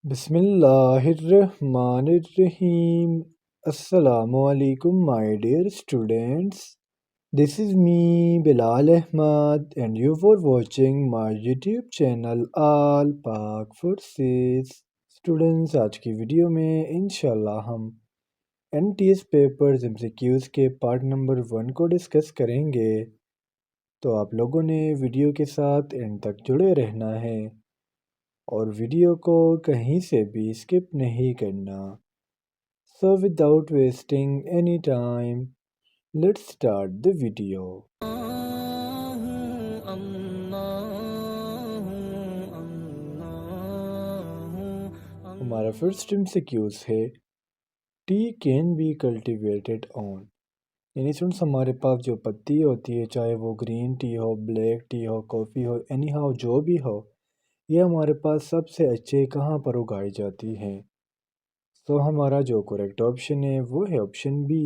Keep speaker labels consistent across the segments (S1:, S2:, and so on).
S1: بسم اللہ الرحمن الرحیم. السلام علیکم my dear students. This is me Bilal Ahmad and you for watching my YouTube channel All Pak Forces. Students آج کی ویڈیو میں انشاءاللہ ہم NTS پیپرز MCQs کے پارٹ نمبر 1 کو ڈسکس کریں گے، تو آپ لوگوں نے ویڈیو کے ساتھ اینڈ تک جڑے رہنا ہے اور ویڈیو کو کہیں سے بھی اسکپ نہیں کرنا. So without wasting any time, let's start the video. ہمارا فرسٹ MCQs ہے ٹی کین بی کلٹیویٹڈ آن، یعنی سنس ہمارے پاس جو پتی ہوتی ہے، چاہے وہ green tea who, black tea who, coffee who, any how جو بھی ہو، یہ ہمارے پاس سب سے اچھے کہاں پر اگائی جاتی ہیں؟ تو ہمارا جو کریکٹ آپشن ہے وہ ہے آپشن بی،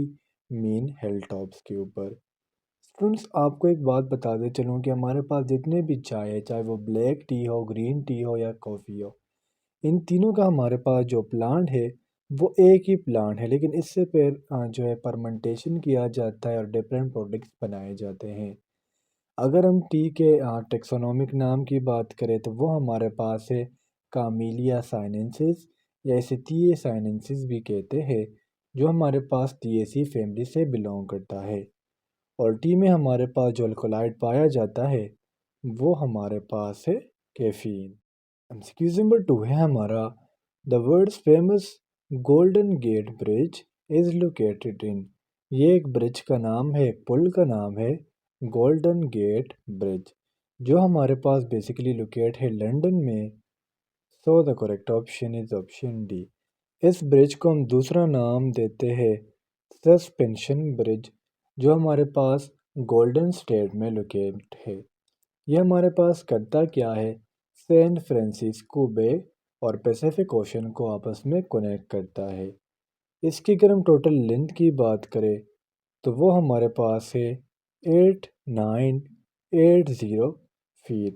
S1: مین ہل ٹاپس کے اوپر. اسٹوڈنٹس آپ کو ایک بات بتاتے چلوں کہ ہمارے پاس جتنے بھی چائے ہے، چاہے وہ بلیک ٹی ہو، گرین ٹی ہو یا کافی ہو، ان تینوں کا ہمارے پاس جو پلانٹ ہے وہ ایک ہی پلانٹ ہے، لیکن اس سے پھر جو ہے فرمنٹیشن کیا جاتا ہے اور ڈفرینٹ پروڈکٹس بنائے جاتے ہیں. اگر ہم ٹی کے ٹیکسونومک نام کی بات کریں تو وہ ہمارے پاس ہے کامیلیا سائننسز، یا اسے ٹی اے سائننسز بھی کہتے ہیں، جو ہمارے پاس ٹی اے سی فیملی سے بلونگ کرتا ہے. اور ٹی میں ہمارے پاس جو الکلائڈ پایا جاتا ہے وہ ہمارے پاس ہے کیفین. ایمسیکیو نمبر 2 ہے ہمارا the world's famous golden gate bridge is located in. یہ ایک برج کا نام ہے، ایک پل کا نام ہے گولڈن گیٹ برج، جو ہمارے پاس بیسیکلی لوکیٹ ہے لنڈن میں. So the correct option is option D. اس برج کو ہم دوسرا نام دیتے ہیں سسپینشن برج، جو ہمارے پاس گولڈن اسٹیٹ میں لوکیٹ ہے. یہ ہمارے پاس کرتا کیا ہے، سین فرانسسکو بے اور پیسیفک اوشن کو آپس میں کنیکٹ کرتا ہے. اس کی اگر ہم ٹوٹل لینتھ کی بات کریں تو وہ ہمارے پاس ہے 8980 فیٹ،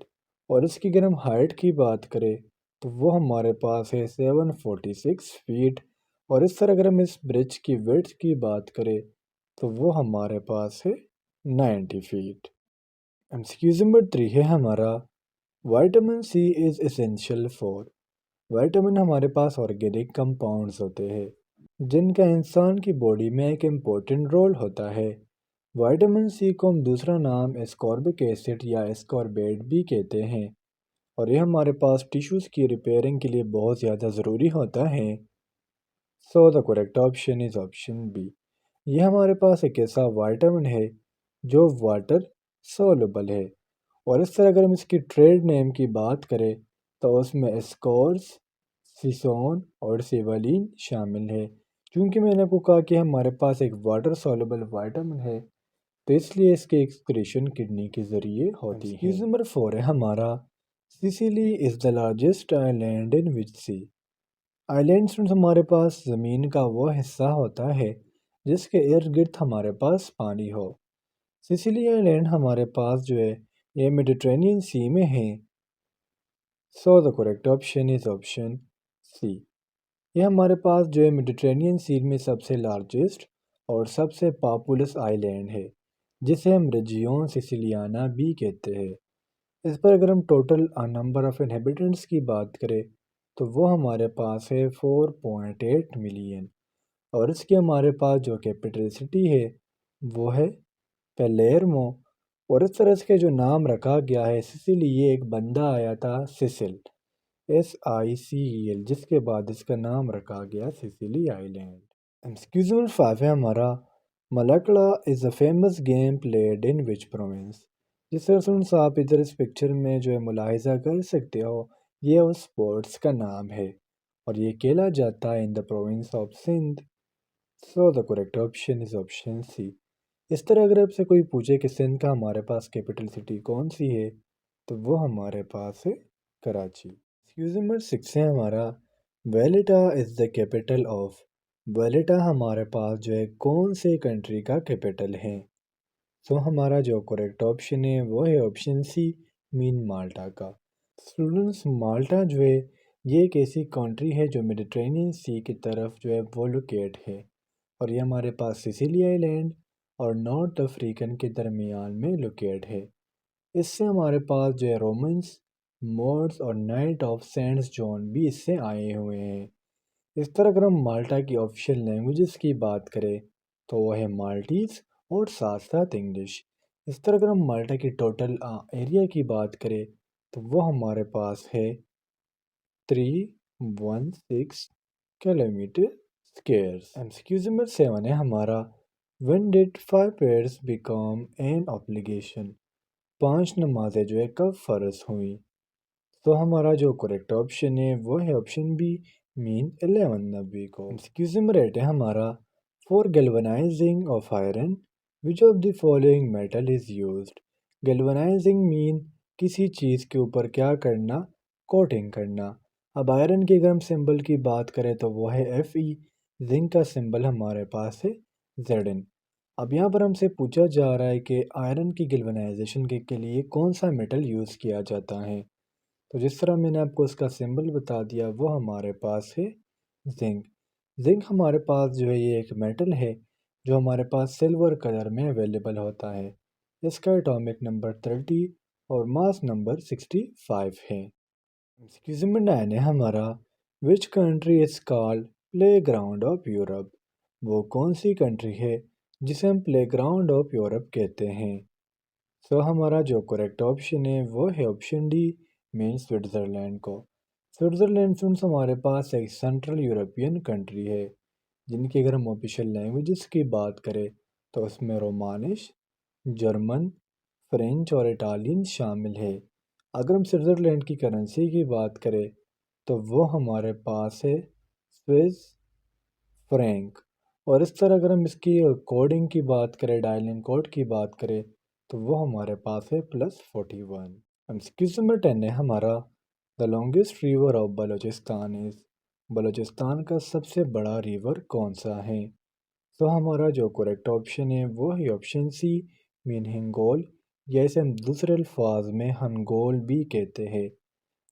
S1: اور اس کی اگر ہم ہائٹ کی بات کریں تو وہ ہمارے پاس ہے 746 فیٹ، اور اس طرح اگر ہم اس برج کی ویڈتھ کی بات کریں تو وہ ہمارے پاس ہے 90 فیٹ. ایمسیکیو نمبر 3 ہے ہمارا vitamin C is essential for. Vitamin ہمارے پاس آرگینک کمپاؤنڈز ہوتے ہیں جن کا انسان کی باڈی میں ایک امپورٹنٹ رول ہوتا ہے. وائٹامن سی کو ہم دوسرا نام اسکاربک ایسڈ یا اسکاربیٹ بھی کہتے ہیں، اور یہ ہمارے پاس ٹیشوز کی ریپیئرنگ کے لیے بہت زیادہ ضروری ہوتا ہے. So the correct option is option B. یہ ہمارے پاس ایک ایسا وائٹامن ہے جو واٹر سولوبل ہے، اور اس طرح اگر ہم اس کی ٹریڈ نیم کی بات کریں تو اس میں اسکورس، سیسون اور سیولین شامل ہے. کیونکہ میں نے آپ کو کہا کہ ہمارے پاس ایک واٹر سولوبل وائٹامن ہے تو اس لیے اس کے ایکسکریشن کڈنی کے ذریعے ہوتی ہے. ایکسکیوز نمبر 4 ہے ہمارا Sicily is the largest island in which sea. Islands ہمارے پاس زمین کا وہ حصہ ہوتا ہے جس کے ارد گرد ہمارے پاس پانی ہو. سسیلی آئی لینڈ ہمارے پاس جو ہے یہ میڈیٹرینین سی میں ہیں. So the correct option is option C. یہ ہمارے پاس جو ہے میڈیٹرینین سی میں سب سے لارجسٹ اور سب سے پاپولس آئی لینڈ ہے، جسے ہم ریجیون سسیلیانا بھی کہتے ہیں. اس پر اگر ہم ٹوٹل نمبر آف انہیبیٹنٹس کی بات کریں تو وہ ہمارے پاس ہے 4.8 ملین، اور اس کی ہمارے پاس جو کیپٹل سٹی ہے وہ ہے پیلیرمو. اور اس طرح اس کے جو نام رکھا گیا ہے سسیلی، یہ ایک بندہ آیا تھا سسل، SICEL، جس کے بعد اس کا نام رکھا گیا سسیلی آئی لینڈ. ایمسیکیو نمبر 5 ہے ہمارا Malakhra is a famous game played in which province. جس طرح سے آپ ادھر اس پکچر میں جو ہے ملاحظہ کر سکتے ہو، یہ اس اسپورٹس کا نام ہے اور یہ کھیلا جاتا ہے in the province of Sindh. So the correct option is option C. اس طرح اگر آپ سے کوئی پوچھے کہ سندھ کا ہمارے پاس کیپٹل سٹی کون سی ہے تو وہ ہمارے پاس ہے کراچی. ایکسکیوز نمبر 6 ہے ہمارا ویلیٹا از دا کیپٹل آف. ویلیٹا ہمارے پاس جو ہے کون سے کنٹری کا کیپٹل ہے؟ سو ہمارا جو کریکٹ آپشن ہے وہ ہے آپشن سی، مین مالٹا کا. اسٹوڈنٹس مالٹا جو ہے یہ ایک ایسی کنٹری ہے جو میڈیٹرینین سی کی طرف جو ہے وہ لوکیٹ ہے، اور یہ ہمارے پاس سسیلی آئی لینڈ اور نارتھ افریقن کے درمیان میں لوکیٹ ہے۔ اس سے ہمارے پاس جو ہے رومنس، مورس اور نائٹ آف سینڈس جون بھی اس سے آئے ہوئے ہیں۔ اس طرح اگر ہم مالٹا کی آفیشیل لینگویجز کی بات کریں تو وہ ہے مالٹیز اور ساتھ ساتھ انگلش۔ اس طرح اگر ہم مالٹا کی ٹوٹل ایریا کی بات کریں تو وہ ہمارے پاس ہے 316 کلومیٹر اسکیئرس۔ ایمسیکیوز نمبر 7 ہے ہمارا when did 5 prayers become an obligation؟ 5 نمازیں جو ہے کب فرض ہوئیں؟ تو ہمارا جو کریکٹ آپشن ہے وہ ہے آپشن بی، مین 11 نبی کو۔ ایمسیکیوز نمبر 8 ہے ہمارا for galvanizing of iron which of the following metal is used؟ Galvanizing مین کسی چیز کے اوپر کیا کرنا، کوٹنگ کرنا۔ اب آئرن کے اگر ہم سمبل کی بات کریں تو وہ ہے ایف ای، زنک کا سمبل ہمارے پاس ہے زیڈ این۔ اب یہاں پر ہم سے پوچھا جا رہا ہے کہ آئرن کی گیلونائزیشن کے لیے کون سا میٹل یوز کیا جاتا ہے، تو جس طرح میں نے آپ کو اس کا سمبل بتا دیا وہ ہمارے پاس ہے زنک۔ زنک ہمارے پاس جو ہے یہ ایک میٹل ہے جو ہمارے پاس سلور کلر میں اویلیبل ہوتا ہے۔ اس کا ایٹامک نمبر 30 اور ماس نمبر 65 ہے۔ ایمسیکیوز نمبر 9 ہے ہمارا which country is called play ground of Europe? وہ کون سی کنٹری ہے جسے ہم پلے گراؤنڈ آف یورپ کہتے ہیں؟ سو ہمارا جو کریکٹ آپشن ہے وہ ہے آپشن ڈی، مین سوئٹزرلینڈ کو۔ سوئٹزرلینڈ سنس ہمارے پاس ایک سینٹرل یورپین کنٹری ہے جن کی اگر ہم آفیشیل لینگویجز کی بات کریں تو اس میں رومانش، جرمن، فرینچ اور اٹالین شامل ہے۔ اگر ہم سوئٹزرلینڈ کی کرنسی کی بات کریں تو وہ ہمارے پاس ہے سوئس فرینک، اور اس طرح اگر ہم اس کی کوڈنگ کی بات کریں، ڈائلنگ کوڈ کی بات کریں تو وہ ہمارے پاس ہے +41۔ ایمسیکیوز نمبر 10 ہے ہمارا the longest river of Balochistan is? Balochistan کا سب سے بڑا ریور کون سا ہے؟ تو ہمارا جو کریکٹ آپشن ہے وہ ہے آپشن سی، مین ہنگول، یا اسے ہم دوسرے الفاظ میں ہنگول بھی کہتے ہیں،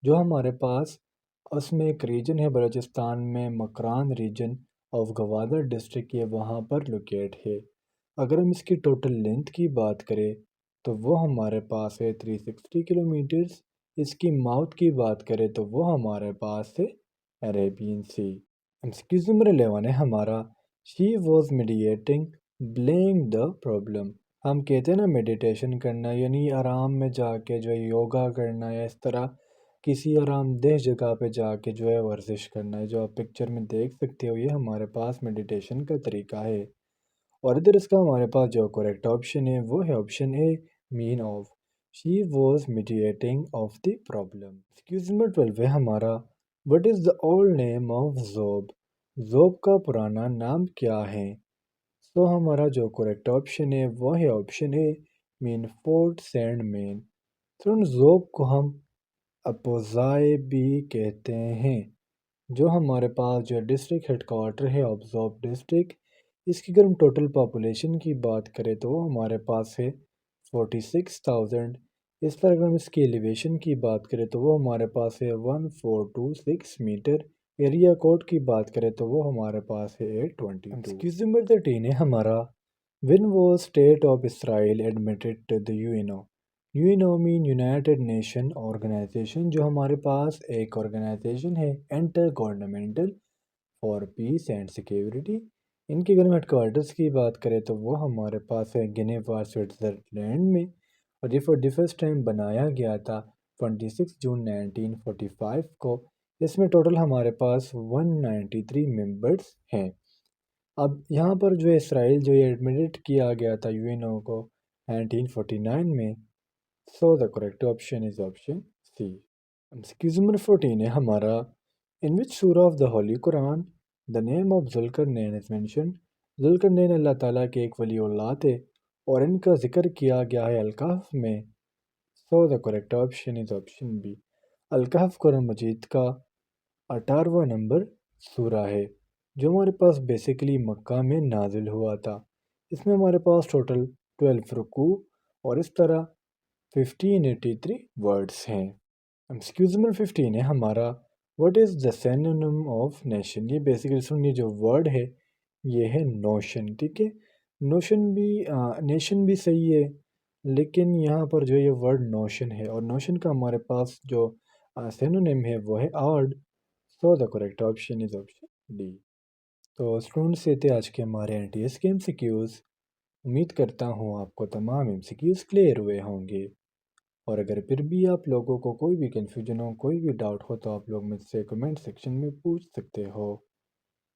S1: جو ہمارے پاس اس میں ایک ریجن ہے بلوچستان میں، Makran region of Gwadar district, یہ وہاں پر لوکیٹ ہے۔ اگر ہم اس کی ٹوٹل لینتھ کی بات کریں تو وہ ہمارے پاس ہے 360 کلومیٹرز۔ اس کی ماؤتھ کی بات کریں تو وہ ہمارے پاس ہے عربین سی۔ ایمسیکیوز نمبر 11 ہے ہمارا شی was mediating bullying the problem? ہم کہتے ہیں نا میڈیٹیشن کرنا یعنی آرام میں جا کے جو ہے یوگا کرنا، یا اس طرح کسی آرام دہ جگہ پہ جا کے جو ہے ورزش کرنا ہے، جو آپ پکچر میں دیکھ سکتے ہو یہ ہمارے پاس میڈیٹیشن کا طریقہ ہے۔ اور ادھر اس کا ہمارے پاس جو کریکٹ آپشن ہے وہ ہے option A, main of she was mediating of the problem. Excuse number 12 ہے ہمارا what is the old name of Zhob? Zhob کا پرانا نام کیا ہے؟ تو ہمارا جو کریکٹ آپشن ہے وہ ہے option A, main fort send مین۔ تو زوب کو ہم اپوزائے بھی کہتے ہیں، جو ہمارے پاس جو ڈسٹرکٹ ہیڈ کوارٹر ہے آبزوب ڈسٹرکٹ۔ اس کی اگر ہم ٹوٹل پاپولیشن کی بات کریں تو وہ ہمارے پاس ہے 46,000۔ اس پر اگر ہم اس کی ایلیویشن کی بات کریں تو وہ ہمارے پاس ہے 1426 میٹر۔ ایریا کوڈ کی بات کریں تو وہ ہمارے پاس ہے 822۔ ایکسکیوز نمبر 13 ہے ہمارا when was state of Israel admitted to the UNO؟ UNO مین یونائٹڈ نیشن آرگنائزیشن، جو ہمارے پاس ایک آرگنائزیشن ہے intergovernmental for peace and security. ان کی اگر ہم ہیڈ کوارٹرز کی بات کریں تو وہ ہمارے پاس ہے جنیوا سوئٹزرلینڈ میں، اور یہ فار دی فرسٹ ٹائم بنایا گیا تھا 26 جون 1945 کو۔ اس میں ٹوٹل ہمارے پاس 193 ممبرس ہیں۔ اب یہاں پر جو اسرائیل جو یہ ایڈمٹ کیا گیا تھا یو این او کو 1949 میں۔ So the correct option is option C. Excuse number 14 ہے ہمارا ان وچ سورہ of the holy Quran the name of Zulqarnain is mentioned? Zulqarnain اللہ تعالیٰ کے ایک ولی اللہ تھے اور ان کا ذکر کیا گیا ہے الکہف میں۔ So the correct option is option B. Al-Kahf Quran مجید کا 18واں نمبر سورہ ہے جو ہمارے پاس بیسیکلی مکہ میں نازل ہوا تھا۔ اس میں ہمارے پاس ٹوٹل 12 رکوع اور اس طرح 1583 ورڈز ہیں۔ ایمسیکیوز نمبر 15 ہے ہمارا What is the synonym of nation? یہ بیسیکلی سنیے جو ورڈ ہے یہ ہے نوشن، ٹھیک ہے. نوشن بھی نیشن بھی صحیح ہے، لیکن یہاں پر جو یہ ورڈ نوشن ہے، اور نوشن کا ہمارے پاس جو سینونیم ہے وہ ہے آرڈ. So the correct option is option D. تو اسٹوڈنٹس یہ تھے آج کے ہمارے این ٹی ایس کے ایم سی کیوز. امید کرتا ہوں آپ کو تمام ایم سی کیوز کلیئر ہوئے ہوں گے، اور اگر پھر بھی آپ لوگوں کو کوئی بھی کنفیوژن ہو، کوئی بھی ڈاؤٹ ہو، تو آپ لوگ مجھ سے کمنٹ سیکشن میں پوچھ سکتے ہو.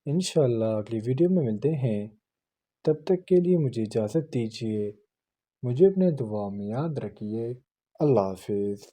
S1: انشاءاللہ اگلی ویڈیو میں ملتے ہیں، تب تک کے لیے مجھے اجازت دیجیے. مجھے اپنے دعا میں یاد رکھیے. اللہ حافظ.